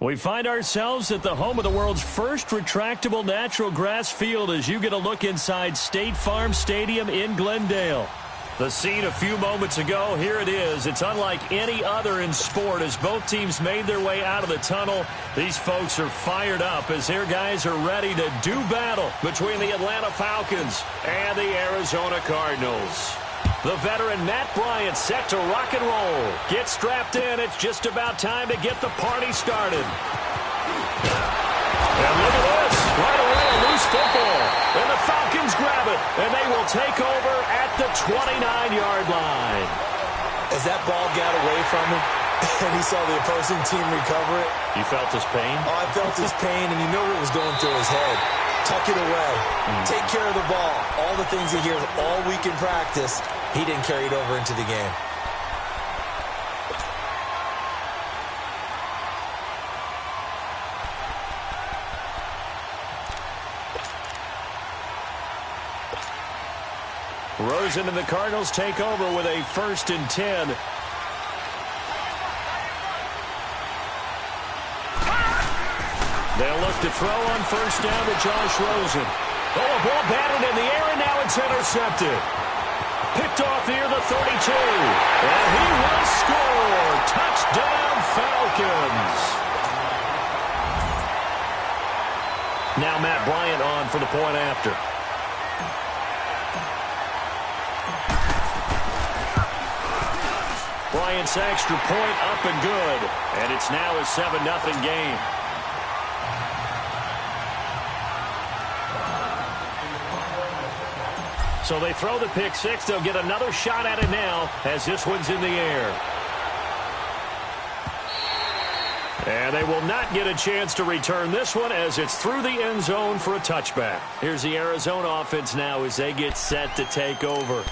We find ourselves at the home of the world's first retractable natural grass field as you get a look inside State Farm Stadium in Glendale. The scene a few moments ago, here it is. It's unlike any other in sport as both teams made their way out of the tunnel. These folks are fired up as their guys are ready to do battle between the Atlanta Falcons and the Arizona Cardinals. The veteran Matt Bryant set to rock and roll. Get strapped in. It's just about time to get the party started. And look at this. Right away, a loose football. And the Falcons grab it. And they will take over at the 29-yard line. As that ball got away from him and he saw the opposing team recover it. You felt his pain? Oh, I felt his pain, and you know what was going through his head. Tuck it away. Take care of the ball. All the things he hears all week in practice. He didn't carry it over into the game. Rosen and the Cardinals take over with a 1st and 10. They'll look to throw on 1st down to Josh Rosen. Oh, a ball batted in the air, and now it's intercepted. Picked off near the 32. And he will score. Touchdown, Falcons. Now Matt Bryant on for the point after. Bryant's extra point up and good. And it's now a 7-0 game. So they throw the pick six. They'll get another shot at it now as this one's in the air. And they will not get a chance to return this one as it's through the end zone for a touchback. Here's the Arizona offense now as they get set to take over.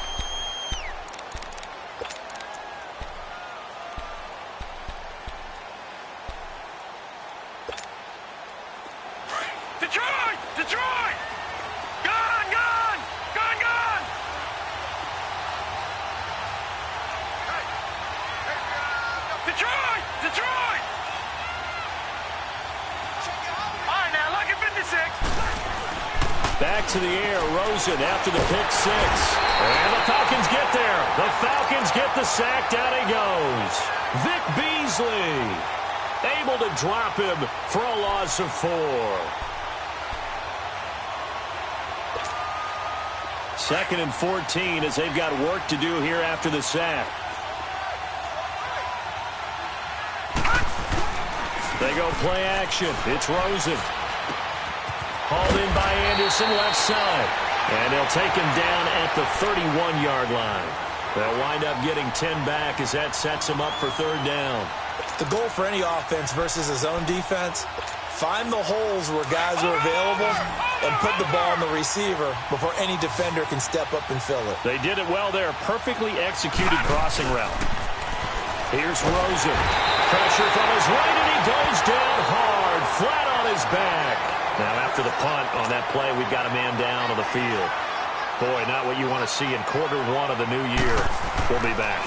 Detroit! Detroit! Gone! Gone! Gone! Gone! Detroit! Detroit! All right, now, look at 56. Back to the air, Rosen after the pick six. And the Falcons get there. The Falcons get the sack. Down he goes. Vic Beasley able to drop him for a loss of 4. 2nd and 14 as they've got work to do here after the sack. They go play action. It's Rosen. Hauled in by Anderson left side. And they'll take him down at the 31-yard line. They'll wind up getting 10 back as that sets them up for 3rd down. The goal for any offense versus his own defense, find the holes where guys are available and put the ball on the receiver before any defender can step up and fill it. They did it well there. Perfectly executed crossing route. Here's Rosen. Pressure from his right, and he goes down hard, flat on his back. Now, after the punt on that play, we've got a man down on the field. Boy, not what you want to see in quarter 1 of the new year. We'll be back.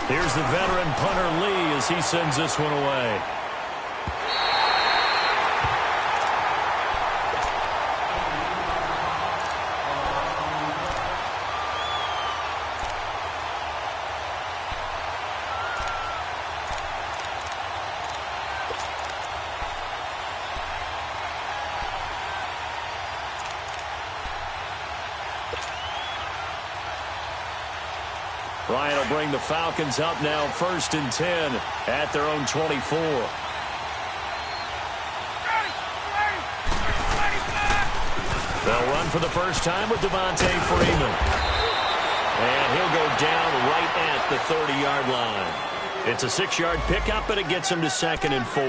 Here's the veteran punter Lee as he sends this one away. Bryant will bring the Falcons up now 1st and 10 at their own 24. They'll run for the first time with Devontae Freeman. And he'll go down right at the 30-yard line. It's a 6-yard pickup, and it gets him to 2nd and 4.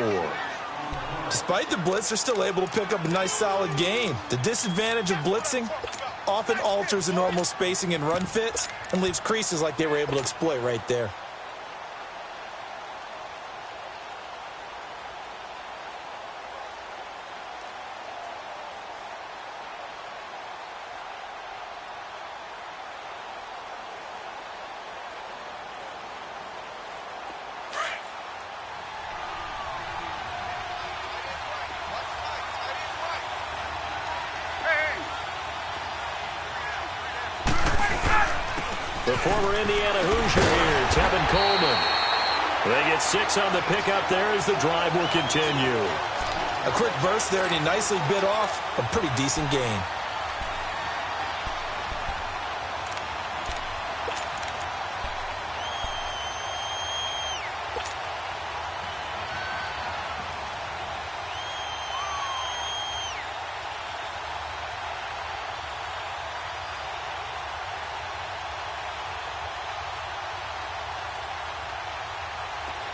Despite the blitz, they're still able to pick up a nice, solid gain. The disadvantage of blitzing often alters the normal spacing and run fits and leaves creases like they were able to exploit right there. former Indiana Hoosier here, Tevin Coleman. They get 6 on the pickup there as the drive will continue. A quick burst there, and he nicely bit off a pretty decent gain.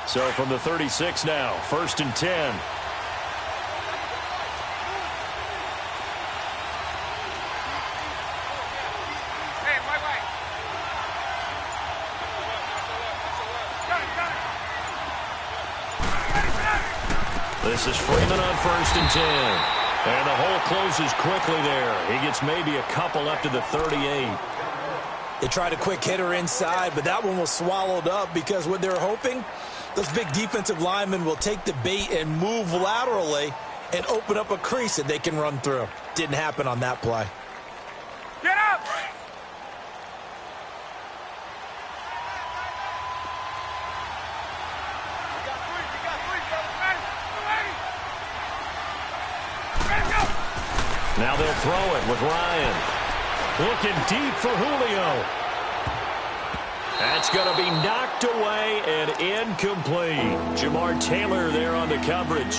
So from the 36 now, 1st and 10. This is Freeman on 1st and 10. And the hole closes quickly there. He gets maybe a couple up to the 38. They tried a quick hitter inside, but that one was swallowed up because what they're hoping, those big defensive linemen will take the bait and move laterally and open up a crease that they can run through. Didn't happen on that play. Get up! Now they'll throw it with Ryan. Looking deep for Julio. That's going to be knocked away and incomplete. Jamar Taylor there on the coverage.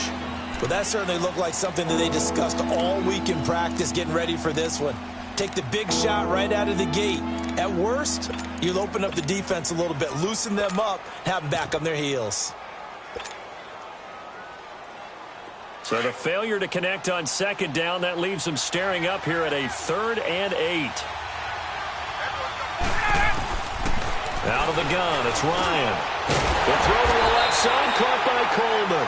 Well, that certainly looked like something that they discussed all week in practice getting ready for this one. Take the big shot right out of the gate. At worst, you'll open up the defense a little bit, loosen them up, have them back on their heels. So the failure to connect on 2nd down, that leaves them staring up here at a 3rd and 8. Out of the gun, it's Ryan. The throw to the left side, caught by Coleman.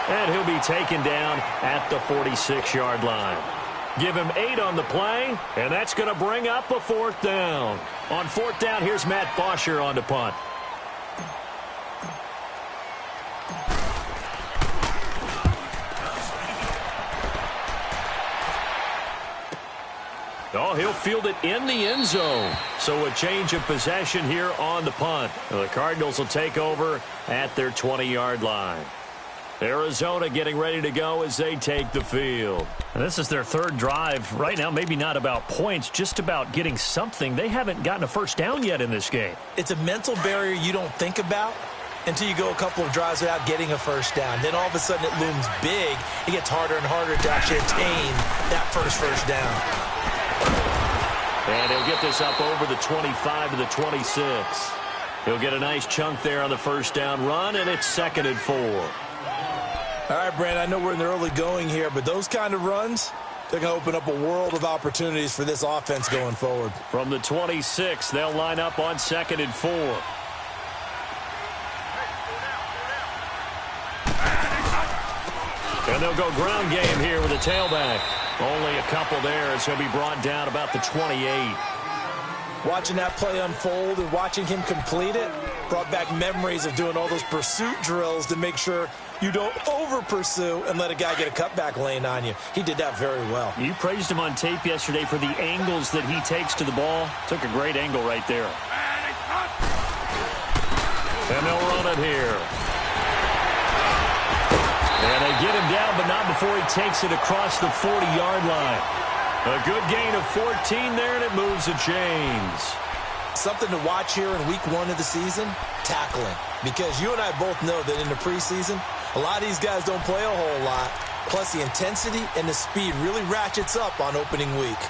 And he'll be taken down at the 46-yard line. Give him 8 on the play, and that's going to bring up a 4th down. On 4th down, here's Matt Bosher on the punt. Oh, he'll field it in the end zone. So a change of possession here on the punt. The Cardinals will take over at their 20-yard line. Arizona getting ready to go as they take the field. And this is their 3rd drive. Right now, maybe not about points, just about getting something. They haven't gotten a first down yet in this game. It's a mental barrier you don't think about until you go a couple of drives without getting a first down. Then all of a sudden it looms big. It gets harder and harder to actually attain that first down. And he'll get this up over the 25 to the 26. He'll get a nice chunk there on the first down run, and it's 2nd and 4. All right, Brand, I know we're in the early going here, but those kind of runs, they're going to open up a world of opportunities for this offense going forward. From the 26, they'll line up on 2nd and 4. And they'll go ground game here with a tailback. Only a couple there as he'll be brought down about the 28. Watching that play unfold and watching him complete it brought back memories of doing all those pursuit drills to make sure you don't over-pursue and let a guy get a cutback lane on you. He did that very well. You praised him on tape yesterday for the angles that he takes to the ball. Took a great angle right there. And they'll run it here. And they get him down, but not before he takes it across the 40-yard line. A good gain of 14 there, and it moves the chains. Something to watch here in week 1 of the season, tackling. Because you and I both know that in the preseason, a lot of these guys don't play a whole lot. Plus, the intensity and the speed really ratchets up on opening week.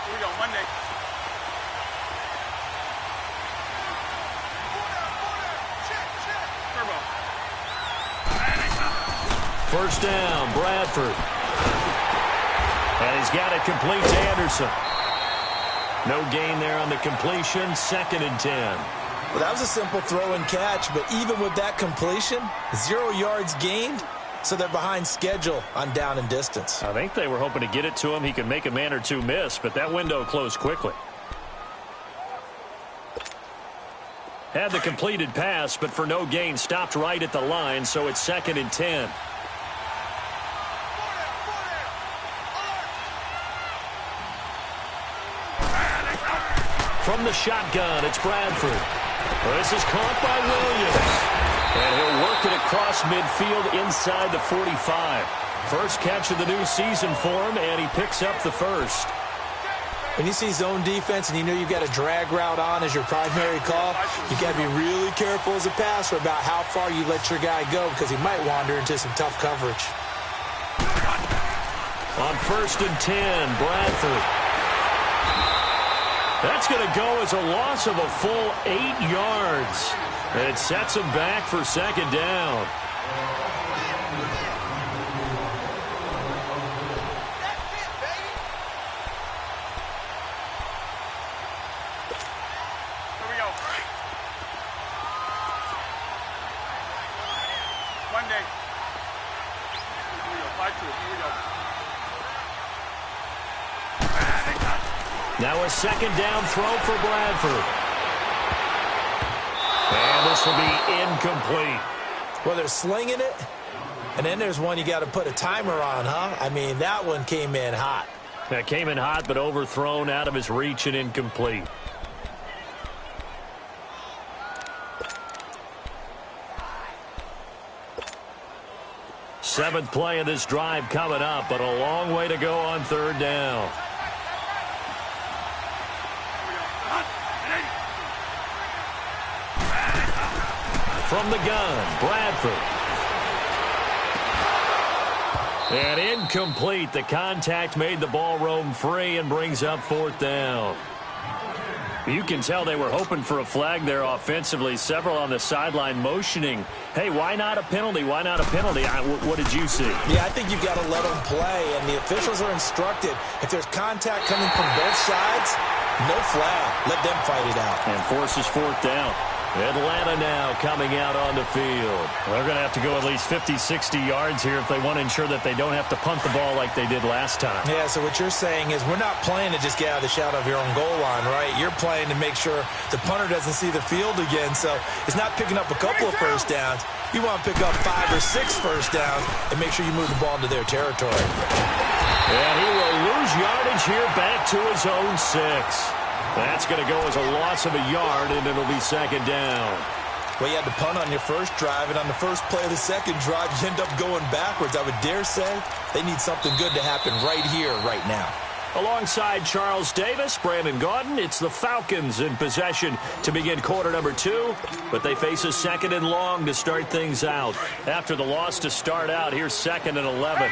Here we go, Monday. First down, Bradford. And he's got it complete to Anderson. No gain there on the completion, 2nd and 10. Well, that was a simple throw and catch, but even with that completion, 0 yards gained, so they're behind schedule on down and distance. I think they were hoping to get it to him. He could make a man or two miss, but that window closed quickly. Had the completed pass, but for no gain, stopped right at the line, so it's 2nd and 10. From the shotgun, it's Bradford. This is caught by Williams. And he'll work it across midfield inside the 45. First catch of the new season for him, and he picks up the first. When you see zone defense and you know you've got a drag route on as your primary call, you got to be really careful as a passer about how far you let your guy go because he might wander into some tough coverage. On 1st and 10, Bradford. That's going to go as a loss of a full 8 yards. And it sets him back for second down. Now a second down throw for Bradford. And this will be incomplete. Well, they're slinging it, and then there's one you got to put a timer on, huh? I mean, that one came in hot. That came in hot, but overthrown out of his reach and incomplete. Seventh play of this drive coming up, but a long way to go on 3rd down. From the gun, Bradford. And incomplete. The contact made the ball roam free and brings up 4th down. You can tell they were hoping for a flag there offensively. Several on the sideline motioning. Hey, why not a penalty? Why not a penalty? What did you see? Yeah, I think you've got to let them play, and the officials are instructed. If there's contact coming from both sides, no flag. Let them fight it out. And forces 4th down. Atlanta now coming out on the field. They're going to have to go at least 50, 60 yards here if they want to ensure that they don't have to punt the ball like they did last time. Yeah, so what you're saying is we're not playing to just get out of the shadow of your own goal line, right? You're playing to make sure the punter doesn't see the field again. So it's not picking up a couple of first downs. You want to pick up 5 or 6 first downs and make sure you move the ball into their territory. And he will lose yardage here back to his own 6. That's going to go as a loss of a yard, and it'll be 2nd down. Well, you had to punt on your first drive, and on the first play of the second drive, you end up going backwards. I would dare say they need something good to happen right here, right now. Alongside Charles Davis, Brandon Gaudin, it's the Falcons in possession to begin quarter number 2, but they face a 2nd and long to start things out. After the loss to start out, here's 2nd and 11.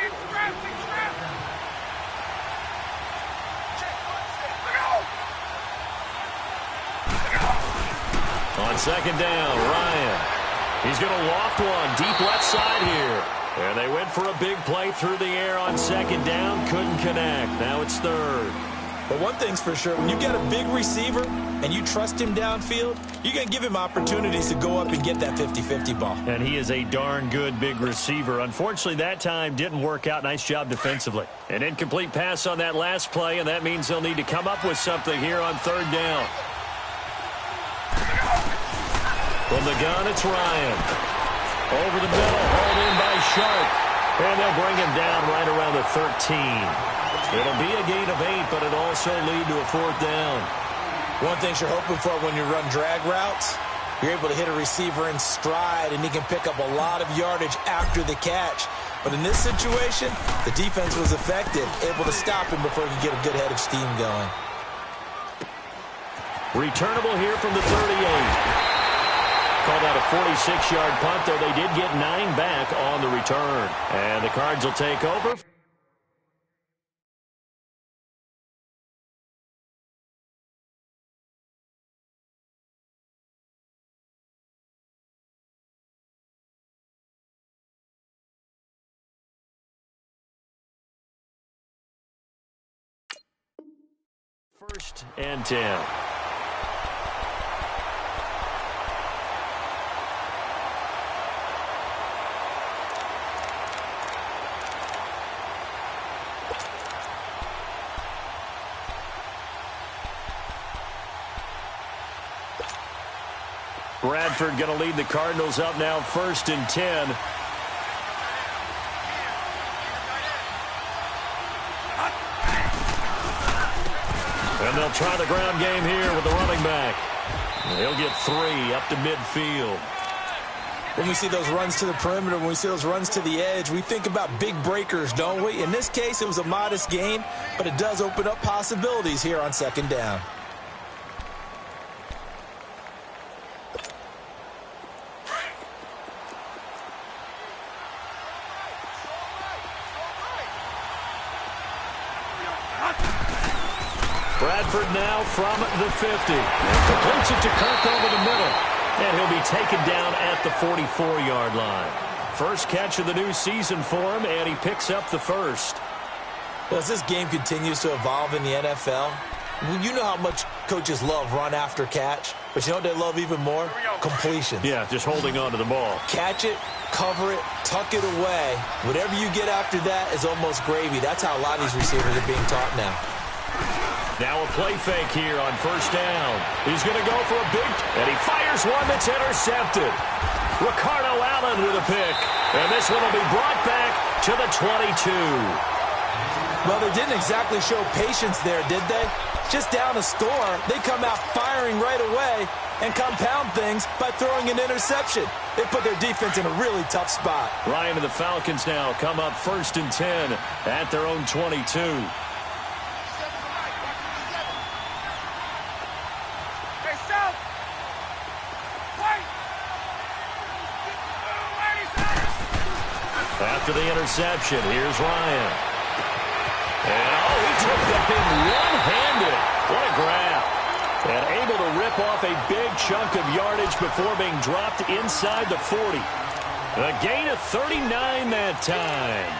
On 2nd down, Ryan. He's going to loft one deep left side here. And they went for a big play through the air on 2nd down. Couldn't connect. Now it's 3rd. But one thing's for sure, when you get a big receiver and you trust him downfield, you're going to give him opportunities to go up and get that 50-50 ball. And he is a darn good big receiver. Unfortunately, that time didn't work out. Nice job defensively. An incomplete pass on that last play, and that means they'll need to come up with something here on 3rd down. From the gun, it's Ryan. Over the middle, hauled in by Sharp. And they'll bring him down right around the 13. It'll be a gain of 8, but it'll also lead to a 4th down. One thing you're hoping for when you run drag routes, you're able to hit a receiver in stride, and he can pick up a lot of yardage after the catch. But in this situation, the defense was effective, able to stop him before he could get a good head of steam going. Returnable here from the 38. Called out a 46-yard punt, though they did get 9 back on the return. And the Cards will take over. First and 10. Bradford going to lead the Cardinals up now 1st and 10. And they'll try the ground game here with the running back. He'll get 3 up to midfield. When we see those runs to the perimeter, when we see those runs to the edge, we think about big breakers, don't we? In this case, it was a modest gain, but it does open up possibilities here on second down. Bradford now from the 50. Completes it to Kirk over the middle. And he'll be taken down at the 44-yard line. First catch of the new season for him, and he picks up the first. Well, as this game continues to evolve in the NFL, you know how much coaches love run after catch, but you know what they love even more? Completion. Yeah, just holding on to the ball. Catch it, cover it, tuck it away. Whatever you get after that is almost gravy. That's how a lot of these receivers are being taught now. Now a play fake here on first down. He's going to go for a big, and he fires one that's intercepted. Ricardo Allen with a pick, and this one will be brought back to the 22. Well, they didn't exactly show patience there, did they? Just down a score, they come out firing right away and compound things by throwing an interception. They put their defense in a really tough spot. Ryan and the Falcons now come up 1st and 10 at their own 22. After the interception, here's Ryan. And, he took that thing one-handed. What a grab. And able to rip off a big chunk of yardage before being dropped inside the 40. A gain of 39 that time.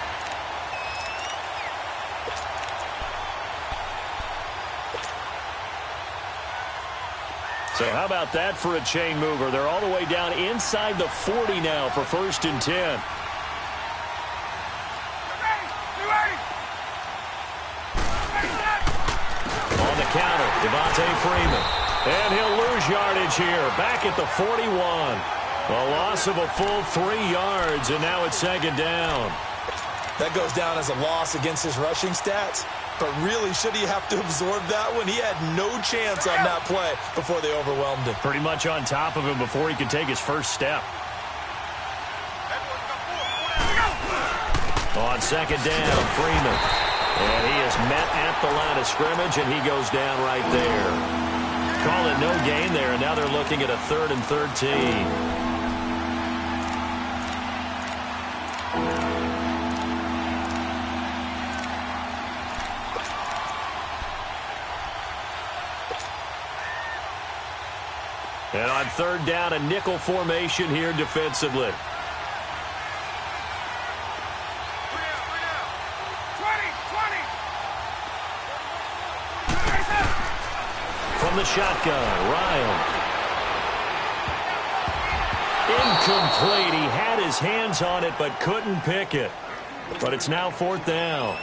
So how about that for a chain mover? They're all the way down inside the 40 now for 1st and 10. Counter, Devontae Freeman. And he'll lose yardage here, back at the 41. A loss of a full 3 yards, and now it's 2nd down. That goes down as a loss against his rushing stats, but really, should he have to absorb that one? He had no chance on that play before they overwhelmed him. Pretty much on top of him before he could take his first step. On 2nd down, Freeman. And he is met at the line of scrimmage, and he goes down right there. Call it no gain there, and now they're looking at a 3rd and 13. And on 3rd down, a nickel formation here defensively. From the shotgun, Ryan. Incomplete. He had his hands on it but couldn't pick it. But it's now 4th down.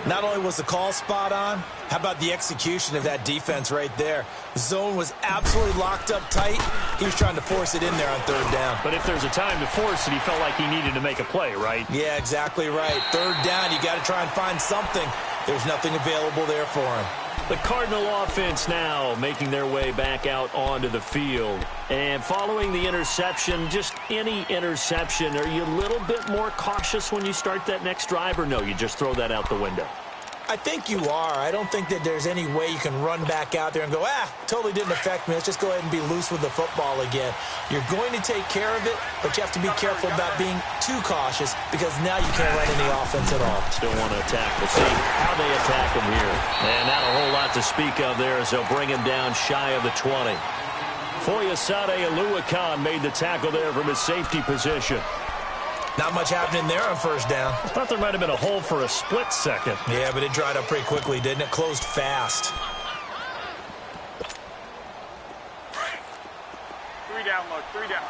Not only was the call spot on, how about the execution of that defense right there? The zone was absolutely locked up tight. He was trying to force it in there on 3rd down. But if there's a time to force it, he felt like he needed to make a play, right? Yeah, exactly right. 3rd down, you got to try and find something. There's nothing available there for him. The Cardinal offense now making their way back out onto the field. And following the interception, just any interception, are you a little bit more cautious when you start that next drive, or no, you just throw that out the window? I think you are. I don't think that there's any way you can run back out there and go, totally didn't affect me. Let's just go ahead and be loose with the football again. You're going to take care of it, but you have to be careful about being too cautious because now you can't run any offense at all. Still want to attack. We'll see how they attack him here. And not a whole lot to speak of there as they'll bring him down shy of the 20. Foyesade Oluwakan made the tackle there from his safety position. Not much happening there on 1st down. I thought there might have been a hole for a split second. Yeah, but it dried up pretty quickly, didn't it? Closed fast. 3 down, look, 3 down.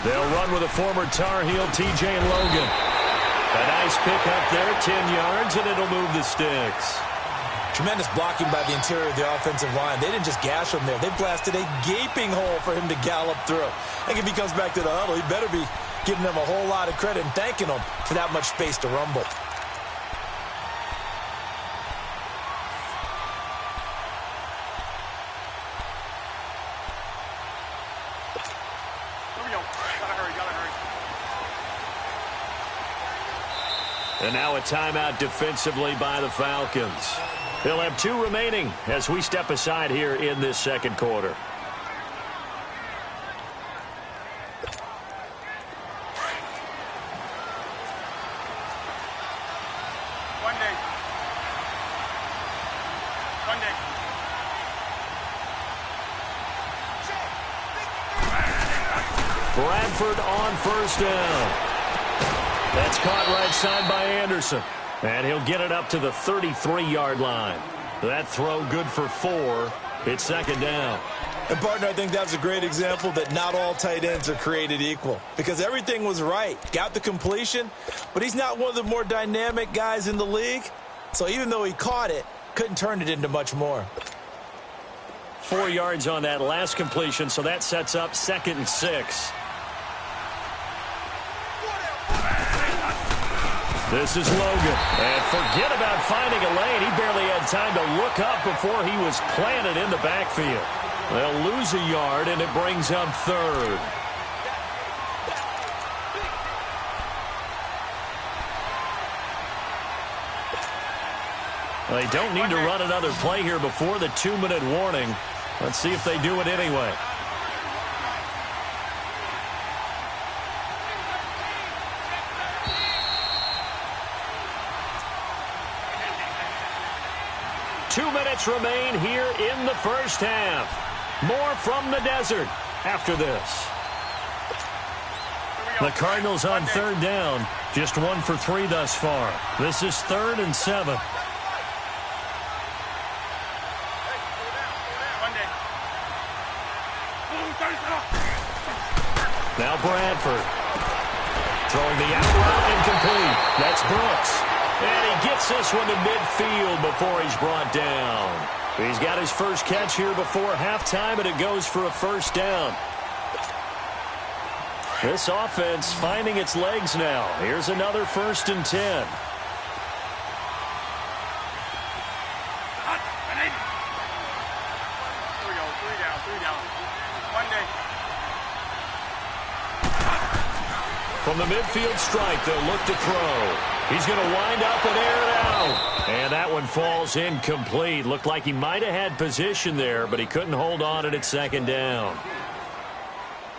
They'll run with a former Tar Heel, TJ Logan. A nice pick up there, 10 yards, and it'll move the sticks. Tremendous blocking by the interior of the offensive line. They didn't just gash him there. They blasted a gaping hole for him to gallop through. I think if he comes back to the huddle, he better be giving them a whole lot of credit and thanking them for that much space to rumble. And now a timeout defensively by the Falcons. They'll have 2 remaining as we step aside here in this second quarter. Bradford on first down. That's caught right side by Anderson. And he'll get it up to the 33-yard line. That throw good for 4. It's second down. And, partner, I think that's a great example that not all tight ends are created equal. Because everything was right. Got the completion, but he's not one of the more dynamic guys in the league. So even though he caught it, couldn't turn it into much more. 4 yards on that last completion, so that sets up 2nd and 6. This is Logan. And forget about finding a lane. He barely had time to look up before he was planted in the backfield. They'll lose a yard, and it brings up 3rd. They don't need to run another play here before the 2-minute warning. Let's see if they do it anyway. Two minutes remain here in the first half. More from the desert after this. The Cardinals on 3rd down. Just 1 for 3 thus far. This is 3rd and 7. Now Bradford. Throwing the out route incomplete. That's Brooks. And he gets this one to midfield before he's brought down. He's got his first catch here before halftime, and it goes for a first down. This offense finding its legs now. Here's another 1st and 10. From the midfield strike, they'll look to throw. He's going to wind up and air it out. And that one falls incomplete. Looked like he might have had position there, but he couldn't hold on it at 2nd down.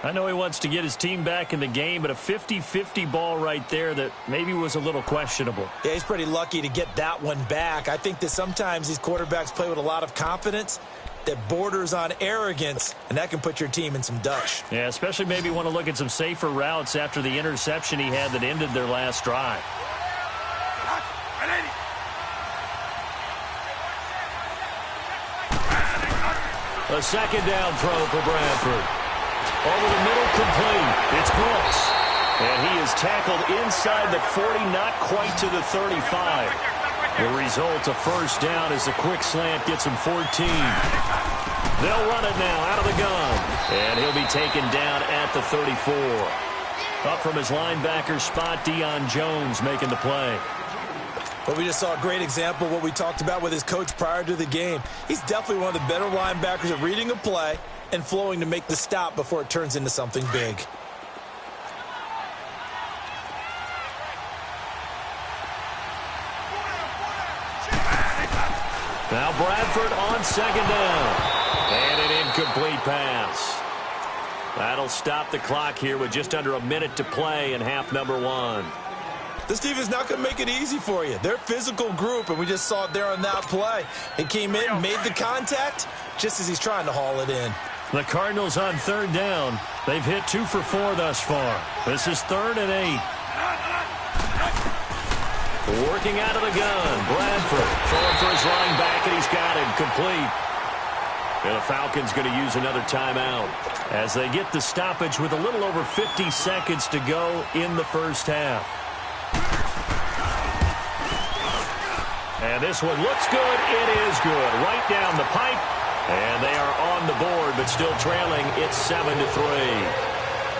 I know he wants to get his team back in the game, but a 50-50 ball right there that maybe was a little questionable. Yeah, he's pretty lucky to get that one back. I think that sometimes these quarterbacks play with a lot of confidence that borders on arrogance, and that can put your team in some dutch. Yeah, especially maybe want to look at some safer routes after the interception he had that ended their last drive. A 2nd down throw for Bradford. Over the middle, complete. It's Brooks. And he is tackled inside the 40, not quite to the 35. The result, a first down as the quick slant gets him 14. They'll run it now out of the gun. And he'll be taken down at the 34. Up from his linebacker spot, Deion Jones making the play. But we just saw a great example of what we talked about with his coach prior to the game. He's definitely one of the better linebackers at reading a play and flowing to make the stop before it turns into something big. Now Bradford on 2nd down. And an incomplete pass. That'll stop the clock here with just under a minute to play in half number 1. This team is not going to make it easy for you. They're a physical group, and we just saw it there on that play. He came in, made the contact, just as he's trying to haul it in. The Cardinals on 3rd down. They've hit 2 for 4 thus far. This is 3rd and 8. Working out of the gun. Bradford throwing for his running back, and he's got him complete. And the Falcons going to use another timeout as they get the stoppage with a little over 50 seconds to go in the first half. And this one looks good. It is good. Right down the pipe. And they are on the board, but still trailing. It's 7-3.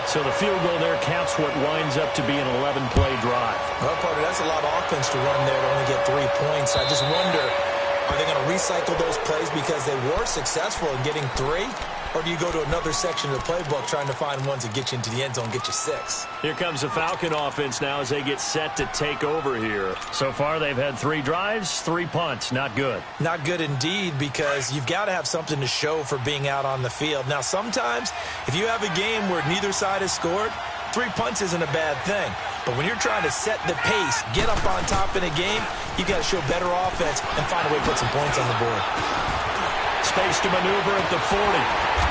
So the field goal there caps what winds up to be an 11-play drive. Well, partner, that's a lot of offense to run there to only get 3 points. I just wonder, are they going to recycle those plays because they were successful in getting 3? Or do you go to another section of the playbook trying to find ones that get you into the end zone, get you 6? Here comes the Falcon offense now as they get set to take over here. So far, they've had 3 drives, 3 punts. Not good. Not good indeed, because you've got to have something to show for being out on the field. Now, sometimes, if you have a game where neither side has scored, 3 punts isn't a bad thing. But when you're trying to set the pace, get up on top in a game, you've got to show better offense and find a way to put some points on the board. Space to maneuver at the 40.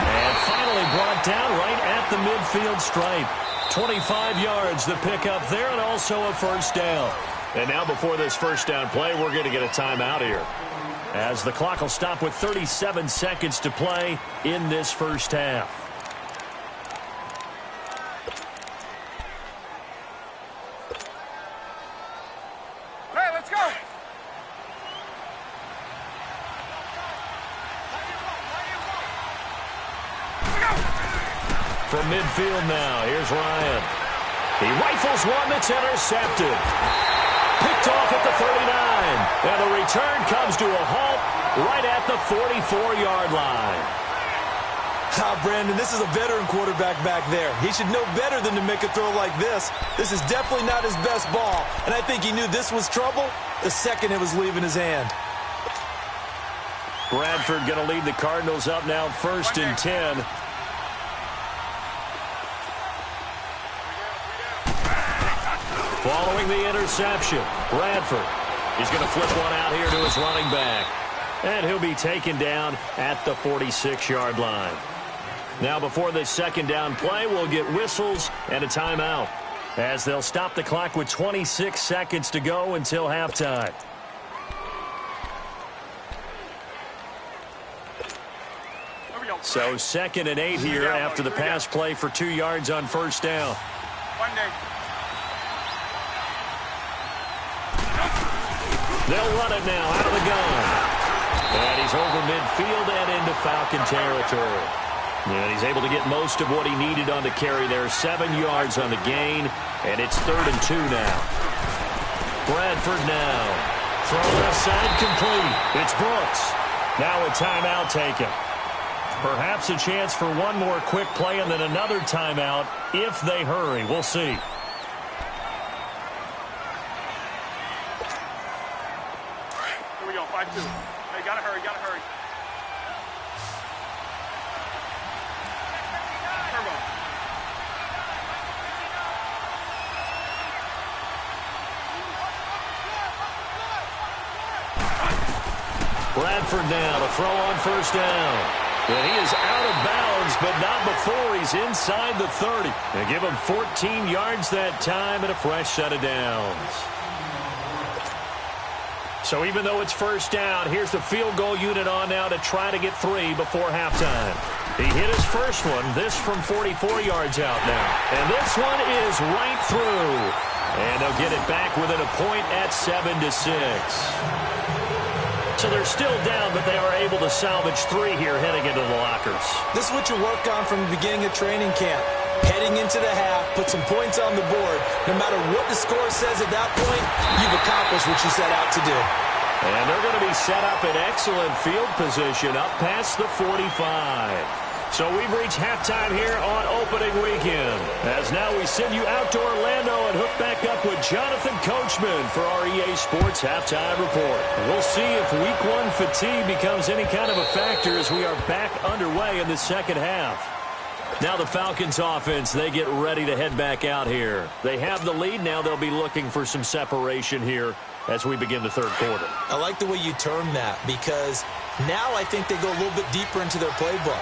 And finally brought down right at the midfield stripe. 25 yards the pickup there, and also a first down. And now before this first down play, we're going to get a timeout here, as the clock will stop with 37 seconds to play in this first half. Hey, let's go. From midfield now, here's Ryan. He rifles one that's intercepted. Picked off at the 39. And the return comes to a halt right at the 44-yard line. Brandon, this is a veteran quarterback back there. He should know better than to make a throw like this. This is definitely not his best ball. And I think he knew this was trouble the second it was leaving his hand. Bradford going to lead the Cardinals up now 1st and 10. Following the interception, Bradford is going to flip one out here to his running back. And he'll be taken down at the 46-yard line. Now before this second down play, we'll get whistles and a timeout, as they'll stop the clock with 26 seconds to go until halftime. So 2nd and 8 here after the pass play for 2 yards on first down. They'll run it now out of the gun. And he's over midfield and into Falcon territory. And he's able to get most of what he needed on the carry there. 7 yards on the gain. And it's 3rd and 2 now. Bradford now. Throw left side complete. It's Brooks. Now a timeout taken. Perhaps a chance for one more quick play and then another timeout if they hurry. We'll see. Here we go, 5-2. Hey, gotta hurry, gotta hurry. Turbo. Bradford now to throw on first down. And he is out of bounds, but not before he's inside the 30. They give him 14 yards that time and a fresh set of downs. So even though it's first down, here's the field goal unit on now to try to get 3 before halftime. He hit his first one, this from 44 yards out now. And this one is right through. And they'll get it back within a point at 7-6. So they're still down, but they are able to salvage 3 here heading into the lockers. This is what you work on from the beginning of training camp. Heading into the half, put some points on the board. No matter what the score says at that point, you've accomplished what you set out to do. And they're going to be set up in excellent field position up past the 45. So we've reached halftime here on opening weekend. As now we send you out to Orlando and hook back up with Jonathan Coachman for our EA Sports Halftime Report. We'll see if Week 1 fatigue becomes any kind of a factor as we are back underway in the second half. Now the Falcons offense, they get ready to head back out here. They have the lead. Now they'll be looking for some separation here as we begin the third quarter. I like the way you term that, because now I think they go a little bit deeper into their playbook.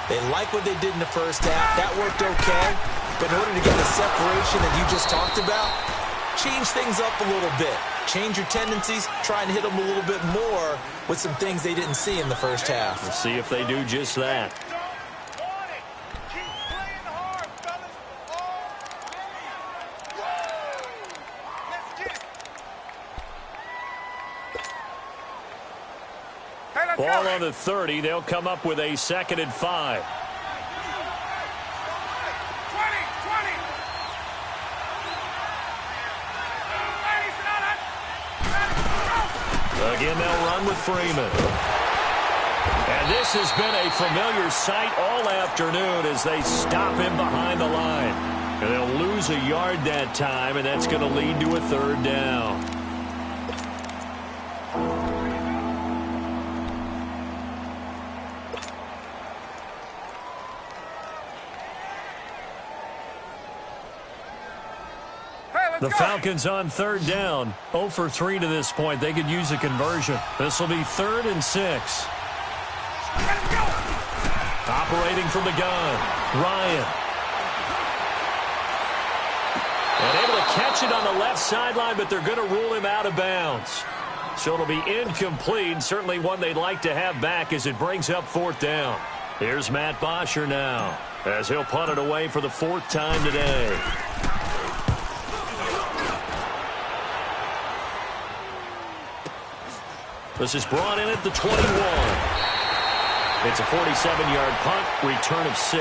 They like what they did in the first half. That worked okay. But in order to get the separation that you just talked about, change things up a little bit. Change your tendencies. Try and hit them a little bit more with some things they didn't see in the first half. We'll see if they do just that. Ball on the 30. They'll come up with a 2nd and 5. 20. Again, they'll run with Freeman. And this has been a familiar sight all afternoon as they stop him behind the line. And they'll lose a yard that time, and that's going to lead to a third down. The Falcons on third down. 0 for 3 to this point. They could use a conversion. This will be 3rd and 6. Operating from the gun, Ryan. And able to catch it on the left sideline, but they're going to rule him out of bounds. So it'll be incomplete, certainly one they'd like to have back as it brings up 4th down. Here's Matt Bosher now, as he'll punt it away for the 4th time today. This is brought in at the 21. It's a 47-yard punt, return of 6.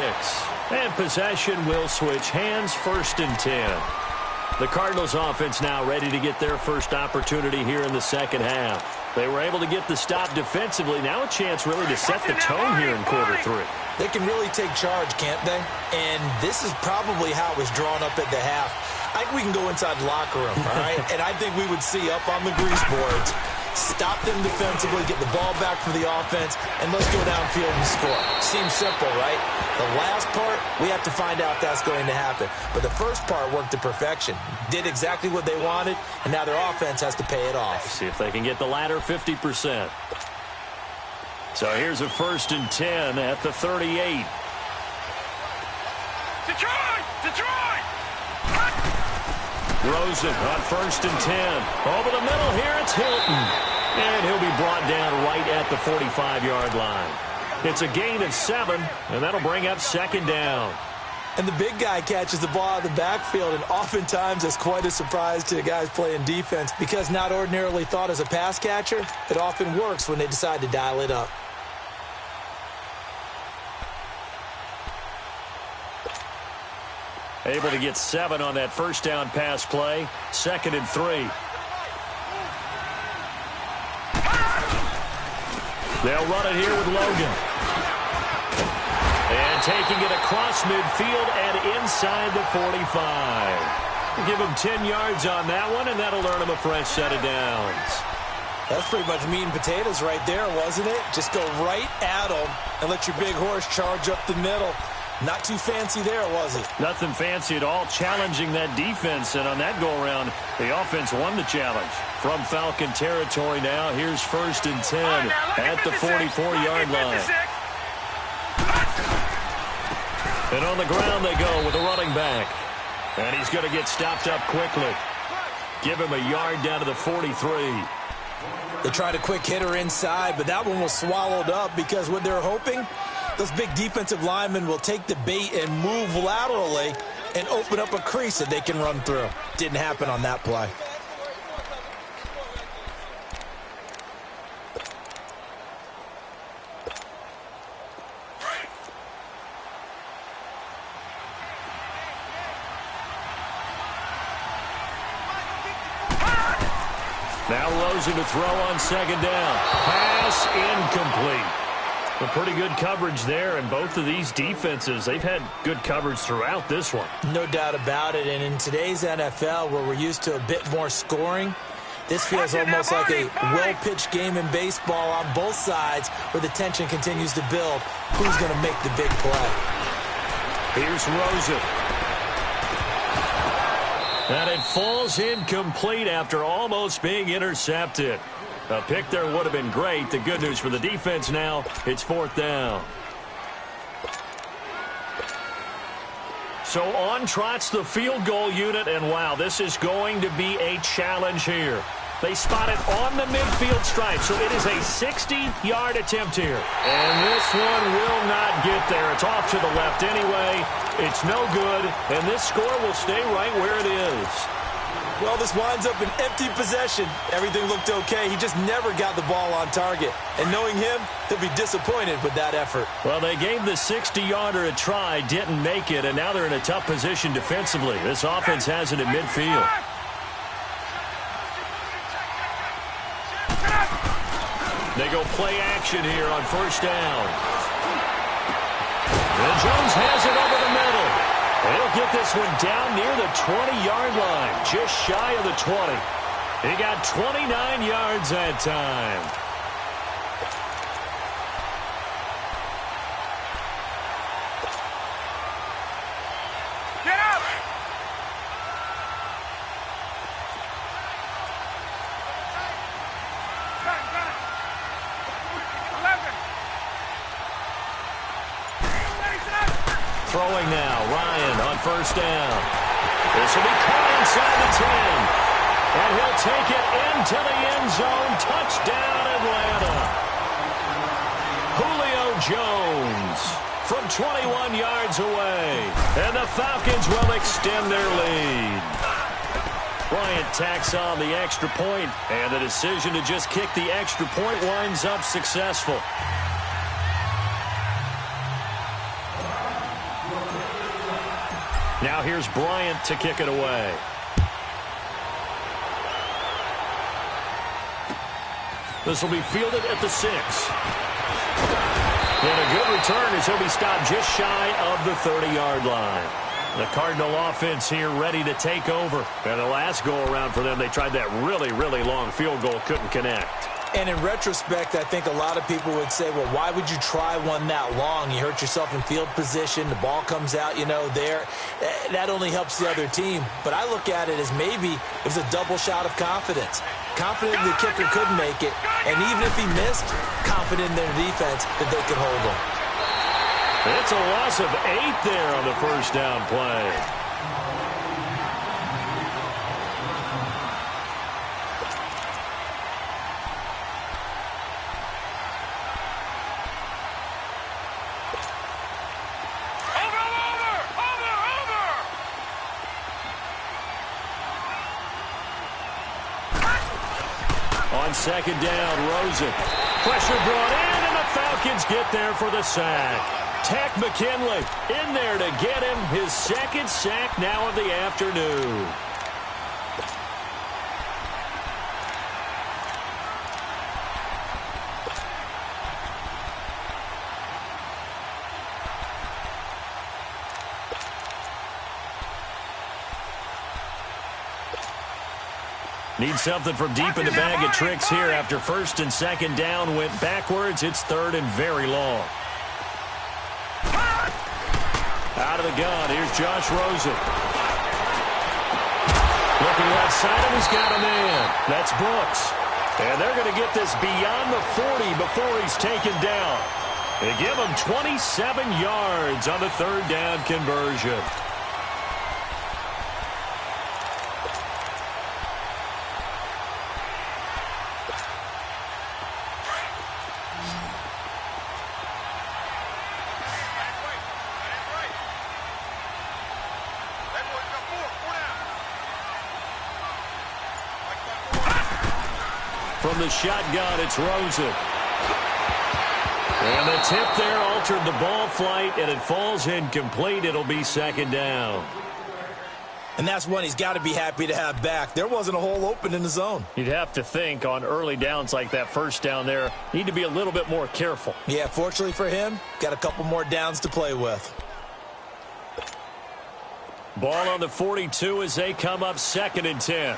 And possession will switch hands, 1st and 10. The Cardinals offense now ready to get their first opportunity here in the second half. They were able to get the stop defensively. Now a chance really to set the tone here in quarter 3. They can really take charge, can't they? And this is probably how it was drawn up at the half. I think we can go inside the locker room, all right? And I think we would see up on the grease boards, stop them defensively, get the ball back for the offense, and let's go downfield and score. Seems simple, right? The last part, we have to find out if that's going to happen. But the first part worked to perfection. Did exactly what they wanted, and now their offense has to pay it off. See if they can get the latter 50%. So here's a 1st and 10 at the 38. Detroit! Rosen on 1st and 10. Over the middle here, it's Hilton. And he'll be brought down right at the 45-yard line. It's a gain of 7, and that'll bring up 2nd down. And the big guy catches the ball out of the backfield, and oftentimes it's quite a surprise to the guys playing defense because not ordinarily thought as a pass catcher, it often works when they decide to dial it up. Able to get 7 on that 1st down pass play. 2nd and 3. They'll run it here with Logan. And taking it across midfield and inside the 45. Give him 10 yards on that one, and that'll earn him a fresh set of downs. That's pretty much meat and potatoes right there, wasn't it? Just go right at them and let your big horse charge up the middle. Not too fancy there, was it? Nothing fancy at all, challenging that defense. And on that go-around, the offense won the challenge. From Falcon territory now, here's 1st and 10 at the 44-yard line. And on the ground they go with a running back. And he's going to get stopped up quickly. Give him a yard down to the 43. They tried a quick hitter inside, but that one was swallowed up because what they're hoping, those big defensive linemen will take the bait and move laterally and open up a crease that they can run through. Didn't happen on that play. Now Rosen to throw on 2nd down. Pass incomplete. Well, pretty good coverage there, and both of these defenses, they've had good coverage throughout this one. No doubt about it, and in today's NFL, where we're used to a bit more scoring, this feels almost like a well-pitched game in baseball on both sides where the tension continues to build. Who's going to make the big play? Here's Rosen. And it falls incomplete after almost being intercepted. A pick there would have been great. The good news for the defense now, it's 4th down. So on trots the field goal unit, and wow, this is going to be a challenge here. They spot it on the midfield stripe, so it is a 60-yard attempt here. And this one will not get there. It's off to the left anyway. It's no good, and this score will stay right where it is. Well, this winds up an empty possession. Everything looked okay. He just never got the ball on target. And knowing him, he'll be disappointed with that effort. Well, they gave the 60-yarder a try, didn't make it, and now they're in a tough position defensively. This offense has it in midfield. They go play action here on first down. And Jones has it over the middle. He'll get this one down near the 20-yard line, just shy of the 20. He got 29 yards that time. Get up! Gun. 11. Throwing now, Ryan on first down. This will be caught inside the 10. And he'll take it into the end zone. Touchdown, Atlanta. Julio Jones from 21 yards away. And the Falcons will extend their lead. Bryant tacks on the extra point, and the decision to just kick the extra point winds up successful. Now here's Bryant to kick it away. This will be fielded at the 6. And a good return as he'll be stopped just shy of the 30-yard line. The Cardinal offense here ready to take over. And the last go-around for them, they tried that really, really long field goal, couldn't connect. And in retrospect, I think a lot of people would say, well, why would you try one that long? You hurt yourself in field position. The ball comes out, there. That only helps the other team. But I look at it as maybe it was a double shot of confidence. Confident the kicker could make it. And even if he missed, confident in their defense that they could hold him. It's a loss of 8 there on the first down play. On second down, Rosen. Pressure brought in, and the Falcons get there for the sack. Tech McKinley in there to get him his second sack now of the afternoon. Need something from deep in the bag of tricks here after first and second down went backwards. It's third and very long. Out of the gun, here's Josh Rosen. Looking left side of him, he's got a man. That's Brooks. And they're going to get this beyond the 40 before he's taken down. They give him 27 yards on the third down conversion. From the shotgun, it's Rosen. And the tip there altered the ball flight, and it falls incomplete. It'll be second down. And that's one he's got to be happy to have back. There wasn't a hole open in the zone. You'd have to think on early downs like that first down there, need to be a little bit more careful. Yeah, fortunately for him, got a couple more downs to play with. Ball on the 42 as they come up second and 10.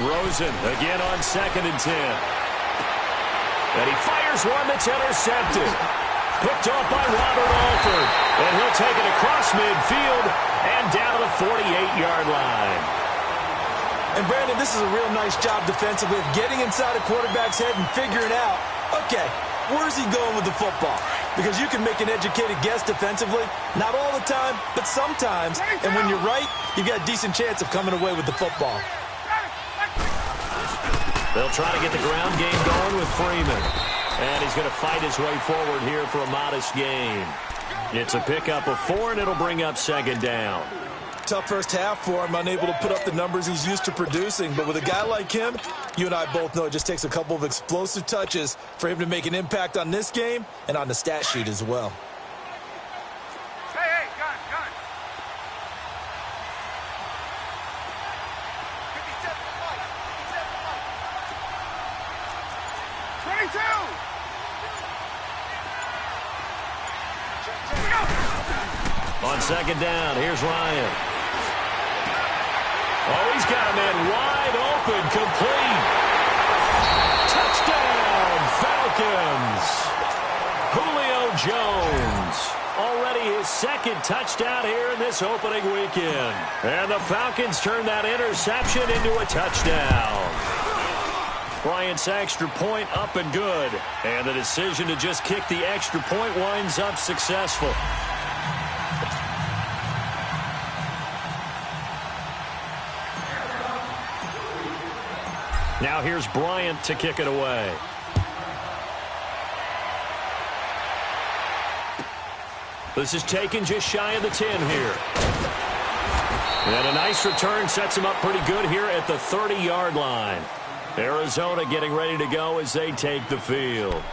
Rosen again on second and 10. And he fires one that's intercepted. Picked off by Robert Alford. And he'll take it across midfield and down to the 48-yard line. And Brandon, this is a real nice job defensively of getting inside a quarterback's head and figuring out, okay, where's he going with the football? Because you can make an educated guess defensively. Not all the time, but sometimes. And when you're right, you've got a decent chance of coming away with the football. They'll try to get the ground game going with Freeman. And he's going to fight his way forward here for a modest gain. It's a pickup of 4, and it'll bring up second down. Tough first half for him, unable to put up the numbers he's used to producing. But with a guy like him, you and I both know it just takes a couple of explosive touches for him to make an impact on this game and on the stat sheet as well. Hey, gun. On second down, here's Ryan. Oh, he's got him in wide open, complete. Touchdown, Falcons. Julio Jones. Already his second touchdown here in this opening weekend. And the Falcons turn that interception into a touchdown. Bryant's extra point up and good. And the decision to just kick the extra point winds up successful. Now here's Bryant to kick it away. This is taken just shy of the 10 here. And a nice return sets him up pretty good here at the 30-yard line. Arizona getting ready to go as they take the field.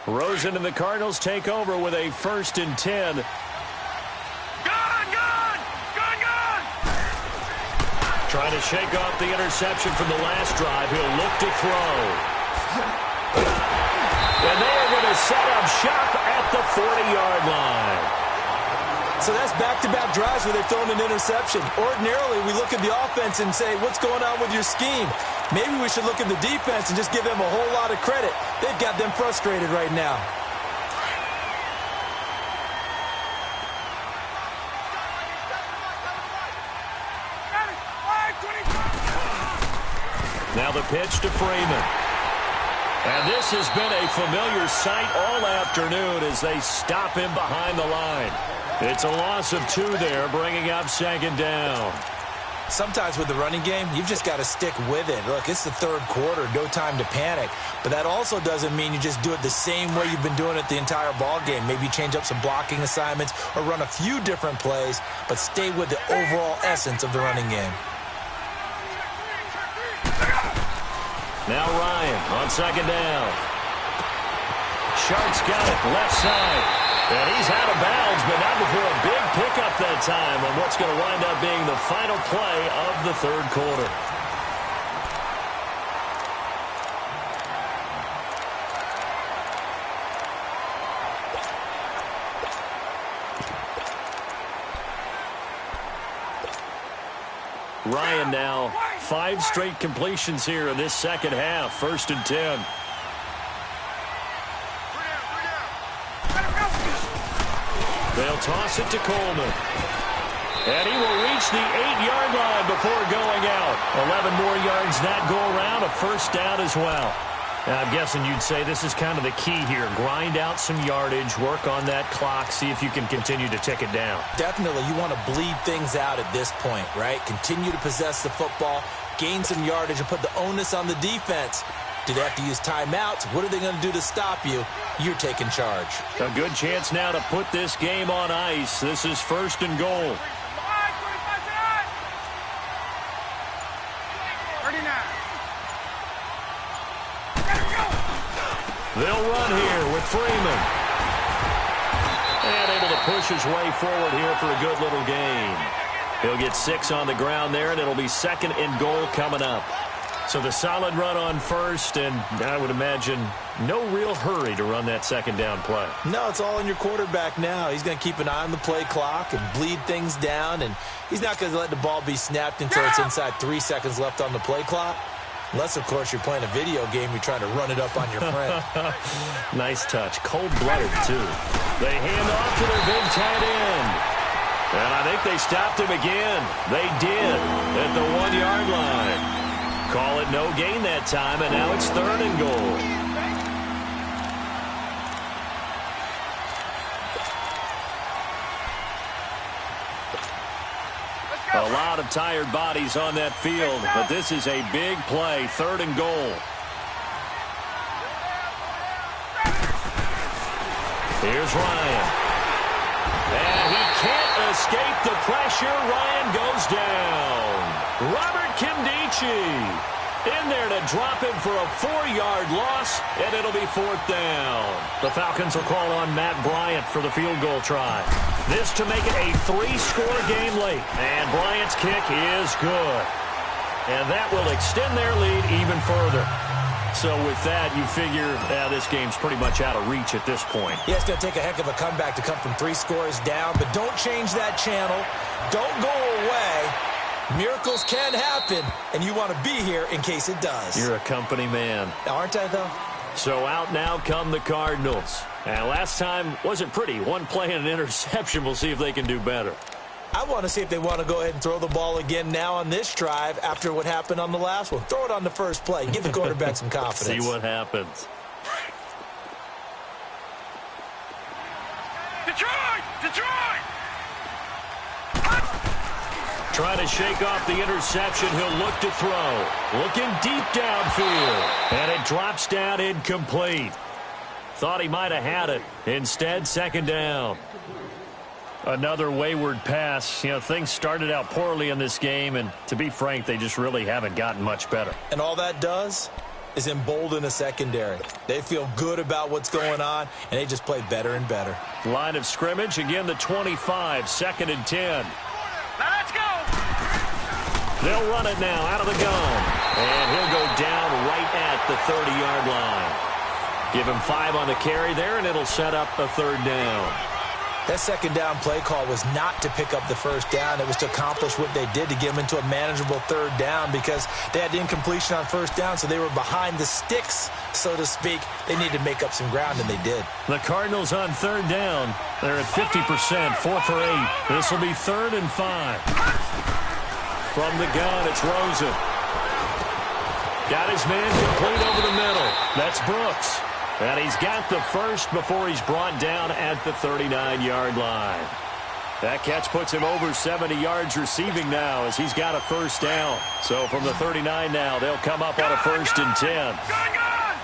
Rosen and the Cardinals take over with a 1st and 10. Trying to shake off the interception from the last drive. He'll look to throw. And they are going to set up shop at the 40-yard line. So that's back-to-back drives where they've thrown an interception. Ordinarily, we look at the offense and say, what's going on with your scheme? Maybe we should look at the defense and just give them a whole lot of credit. They've got them frustrated right now. Now the pitch to Freeman. And this has been a familiar sight all afternoon as they stop him behind the line. It's a loss of 2 there, bringing up 2nd down. Sometimes with the running game, you've just got to stick with it. Look, it's the 3rd quarter, no time to panic. But that also doesn't mean you just do it the same way you've been doing it the entire ball game. Maybe change up some blocking assignments or run a few different plays, but stay with the overall essence of the running game. Now Ryan on 2nd down. Sharp's got it left side. And he's out of bounds, but not before a big pickup that time on what's going to wind up being the final play of the 3rd quarter. Ryan now 5 straight completions here in this second half. 1st and 10. They'll toss it to Coleman. And he will reach the 8-yard line before going out. 11 more yards that go around. A 1st down as well. Now, I'm guessing you'd say this is kind of the key here. Grind out some yardage, work on that clock, see if you can continue to tick it down. Definitely. You want to bleed things out at this point, right? Continue to possess the football, gain some yardage, and put the onus on the defense. Do they have to use timeouts? What are they going to do to stop you? You're taking charge. A good chance now to put this game on ice. This is 1st and goal. They'll run here with Freeman. And able to push his way forward here for a good little gain. He'll get 6 on the ground there, and it'll be 2nd and goal coming up. So the solid run on 1st, and I would imagine no real hurry to run that 2nd down play. No, it's all on your quarterback now. He's going to keep an eye on the play clock and bleed things down, and he's not going to let the ball be snapped until it's inside 3 seconds left on the play clock. Unless, of course, you're playing a video game, you're trying to run it up on your friend. Nice touch. Cold-blooded, too. They hand off to their big tight end. And I think they stopped him again. They did at the 1-yard line. Call it no gain that time, and now it's 3rd and goal. A lot of tired bodies on that field, but this is a big play, 3rd and goal. Here's Ryan. And he can't escape the pressure. Ryan goes down. Robert Kimdichie In there to drop him for a 4-yard loss, and it'll be 4th down. The Falcons will call on Matt Bryant for the field goal try. This to make it a 3-score game late. And Bryant's kick is good. And that will extend their lead even further. So with that, you figure this game's pretty much out of reach at this point. Yeah, it's going to take a heck of a comeback to come from 3 scores down, but don't change that channel. Don't go away. Miracles can happen, and you want to be here in case it does. You're a company man. Aren't I, though? So out now come the Cardinals. And last time wasn't pretty. One play and an interception. We'll see if they can do better. I want to see if they want to go ahead and throw the ball again now on this drive after what happened on the last one. Throw it on the first play. Give the quarterback some confidence. See what happens. Detroit! Detroit! Trying to shake off the interception. He'll look to throw. Looking deep downfield. And it drops down incomplete. Thought he might have had it. Instead, 2nd down. Another wayward pass. You know, things started out poorly in this game, and to be frank, they just really haven't gotten much better. And all that does is embolden a secondary. They feel good about what's going on, and they just play better and better. Line of scrimmage, again the 25, 2nd and 10. Now let's go! They'll run it now out of the gun. And he'll go down right at the 30-yard line. Give him 5 on the carry there, and it'll set up a 3rd down. That 2nd down play call was not to pick up the 1st down. It was to accomplish what they did to get them into a manageable 3rd down because they had incompletion on 1st down, so they were behind the sticks, so to speak. They needed to make up some ground, and they did. The Cardinals on 3rd down. They're at 50%, 4 for 8. This will be 3rd and 5. From the gun, it's Rosen. Got his man complete over the middle. That's Brooks. And he's got the first before he's brought down at the 39-yard line. That catch puts him over 70 yards receiving now as he's got a 1st down. So from the 39 now, they'll come up on a 1st and 10. Gun!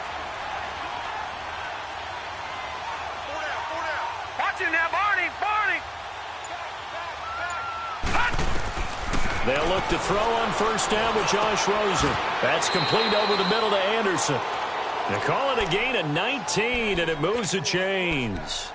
Watch him now, Barney! Barney! They'll look to throw on 1st down with Josh Rosen. That's complete over the middle to Anderson. They call it a gain of 19, and it moves the chains.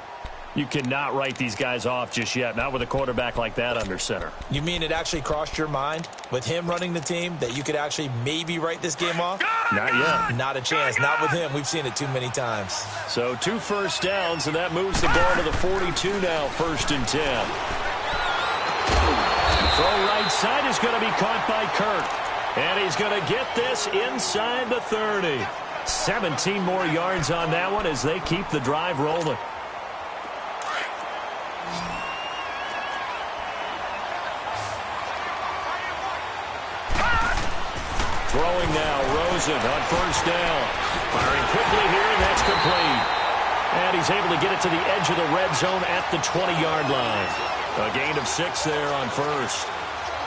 You cannot write these guys off just yet, not with a quarterback like that under center. You mean it actually crossed your mind with him running the team that you could actually maybe write this game off? Not yet. Not a chance. Not with him. We've seen it too many times. So 2 1st downs, and that moves the ball to the 42 now, 1st and 10. Throw right side is going to be caught by Kirk. And he's going to get this inside the 30. 17 more yards on that one as they keep the drive rolling. Throwing now, Rosen on 1st down. Firing quickly here, and that's complete. And he's able to get it to the edge of the red zone at the 20-yard line. A gain of 6 there on 1st.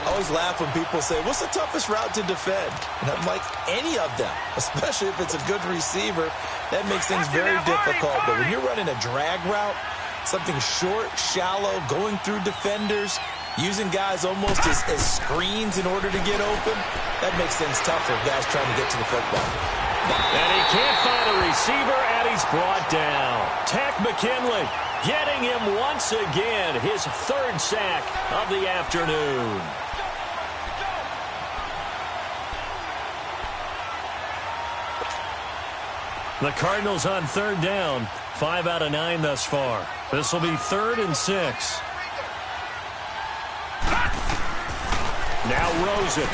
I always laugh when people say, what's the toughest route to defend? And I'm like, any of them, especially if it's a good receiver. That makes things very difficult. But when you're running a drag route, something short, shallow, going through defenders, using guys almost as screens in order to get open, that makes things tough for guys trying to get to the football. And he can't find a receiver, and he's brought down. Tack McKinley getting him once again, his 3rd sack of the afternoon. The Cardinals on 3rd down, 5 out of 9 thus far. This will be 3rd and 6. Now Rosen.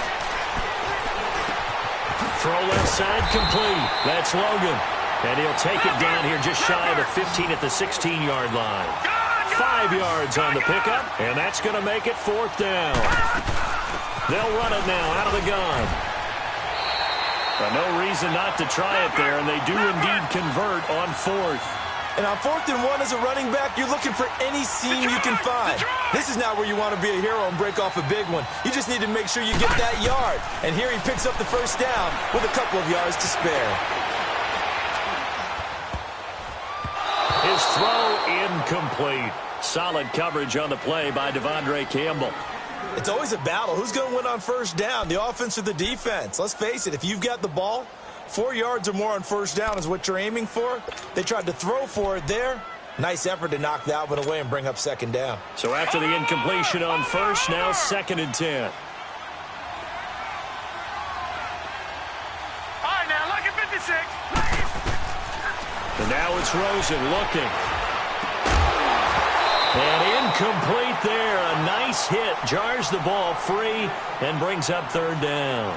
Throw left side complete. That's Logan. And he'll take it down here just shy of the 15 at the 16-yard line. 5 yards on the pickup, and that's going to make it 4th down. They'll run it now out of the gun. But no reason not to try it there, and they do indeed convert on 4th. And on 4th and 1 as a running back, you're looking for any seam you can find. This is not where you want to be a hero and break off a big one. You just need to make sure you get that yard. And here he picks up the 1st down with a couple of yards to spare. His throw incomplete. Solid coverage on the play by Devondre Campbell. It's always a battle. Who's going to win on first down, the offense or the defense? Let's face it, if you've got the ball, 4 yards or more on first down is what you're aiming for. They tried to throw for it there. Nice effort to knock that one away and bring up second down. So after the incompletion on first, now 2nd and 10. All right, now look at 56. And now it's Rosen looking. And incomplete there. A nice hit. Jars the ball free and brings up 3rd down.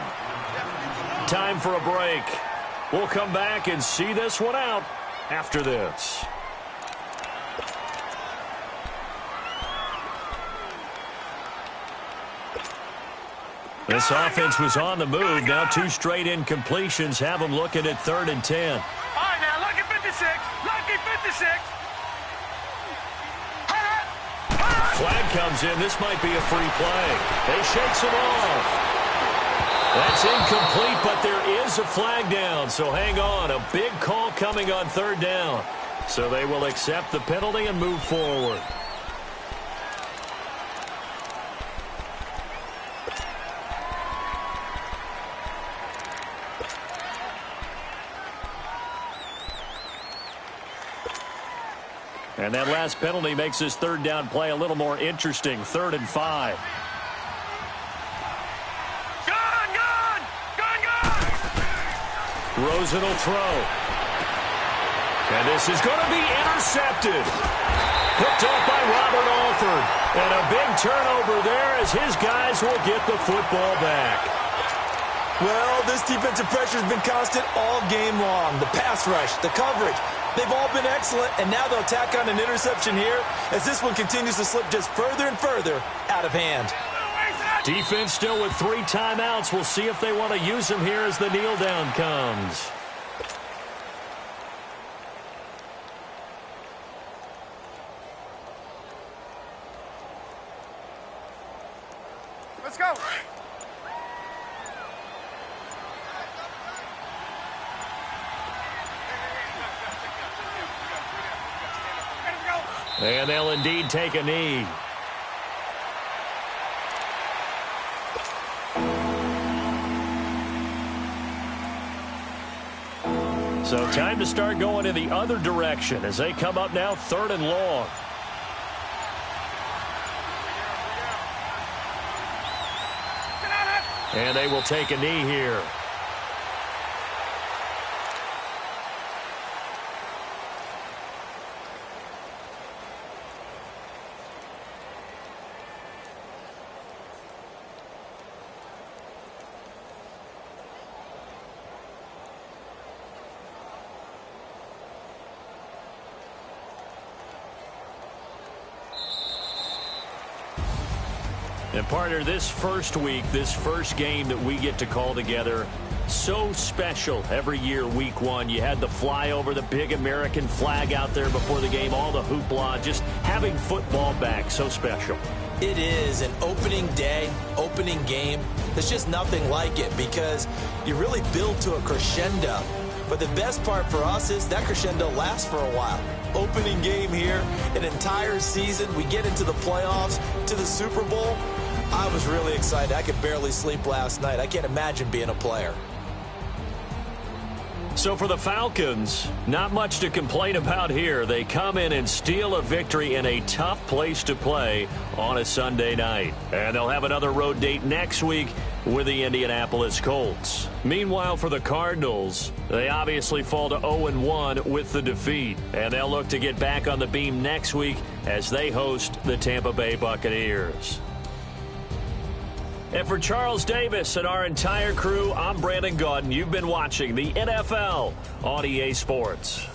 Time for a break. We'll come back and see this one out after this. This offense was on the move. Now 2 straight incompletions have them looking at 3rd and 10. All right, now look at 56. Lucky 56. Flag comes in. This might be a free play. They shakes it off. That's incomplete, but there is a flag down. So hang on. A big call coming on 3rd down. So they will accept the penalty and move forward. And that last penalty makes this 3rd down play a little more interesting. 3rd and 5. Rosen will throw. And this is going to be intercepted. Picked up by Robert Alford. And a big turnover there as his guys will get the football back. Well, this defensive pressure has been constant all game long. The pass rush, the coverage, they've all been excellent, and now they'll tack on an interception here as this one continues to slip just further and further out of hand. Defense still with 3 timeouts. We'll see if they want to use them here as the kneel down comes. Let's go. And they'll indeed take a knee. So time to start going in the other direction as they come up now 3rd and long. And they will take a knee here. And partner, this first week, this first game that we get to call together, so special every year, week 1. You had the flyover, the big American flag out there before the game, all the hoopla, just having football back, so special. It is an opening day, opening game. There's just nothing like it because you really build to a crescendo. But the best part for us is that crescendo lasts for a while. Opening game here, an entire season. We get into the playoffs, to the Super Bowl. I was really excited. I could barely sleep last night. I can't imagine being a player. So for the Falcons, not much to complain about here. They come in and steal a victory in a tough place to play on a Sunday night. And they'll have another road date next week with the Indianapolis Colts. Meanwhile, for the Cardinals, they obviously fall to 0-1 with the defeat. And they'll look to get back on the beam next week as they host the Tampa Bay Buccaneers. And for Charles Davis and our entire crew, I'm Brandon Gaudin. You've been watching the NFL on EA Sports.